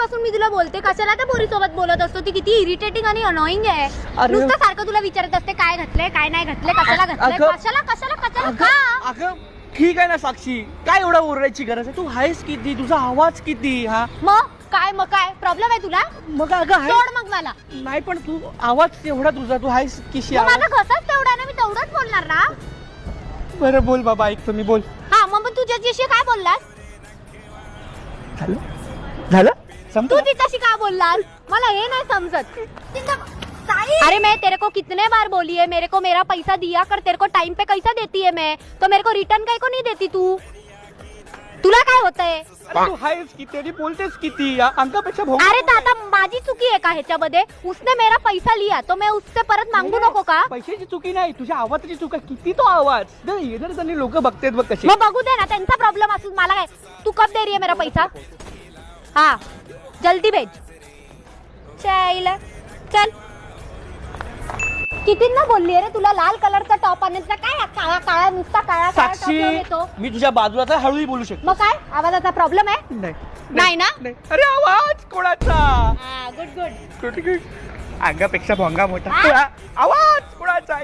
पासून मी तुला बोलते, कशाला त्या पोरी सोबत बोलत असतो? ती किती इरिटेटिंग आणि अनोइंग आहे. नुसतं सारखं तुला विचारत असते काय घातलंय काय नाही घातलंय, कशाला घातलंय, कशाला कशाला कशाला का? अगं ठीक आहे ना साक्षी, काय एवढा ओरडायची गरज आहे? तू आहेस किती, तुझा आवाज किती. हा मग काय प्रॉब्लेम आहे तुला? मग अगं सोड मग मला. नाही पण तू आवाज एवढा तुझा, तू आहेस किशी. माझा घसाच तेवढा ना, मी तेवढंच बोलणार ना. बरं बोल बाबा, ऐकतो मी, बोल. हा मग तू तिच्याशी काय बोललास? झालं तू तिच्याशी का बोललास? मला हे नाही समजत. अरे मैं तेरे को कितने बार बोली है मेरे को मेरा पैसा दिया कर, तेरे को टाइम पे कैसा देती है मैं, तो मेरे को रिटर्न काय को नहीं देती तू? तुला काय होतंय? तू आहेस किती आणि बोलतेस किती, अंकापेक्षा भोंगा. अरे तर आता माझी चुकी आहे का ह्याच्यामध्ये? उसने मेरा पैसा लिया तो मैं उससे परत मागू नको का? पैशाची चुकी नाही, तुझ्या आवाजाची चूक आहे. किती तो आवाज येणार त्यांनी लोक बघतेत बघ कसे. मग बघू दे ना, त्यांचा प्रॉब्लेम असून मला काय. तू कब दे रही है मेरा पैसा? हाँ जल्दी भेज. चल किती ना बोलली रे तुला लाल कलरचा टॉप आणायचा, काय काळा काळा नुसता काळा काळा टॉप घेऊन येतो. साक्षी मी तुझ्या बाजूला हळूही बोलू शकतो. मग काय आवाजाचा प्रॉब्लेम आहे? नाही ना. अरे आवाज कोणाचा? गुड अंगापेक्षा भोंगा मोठा. आवाज कोणाचा?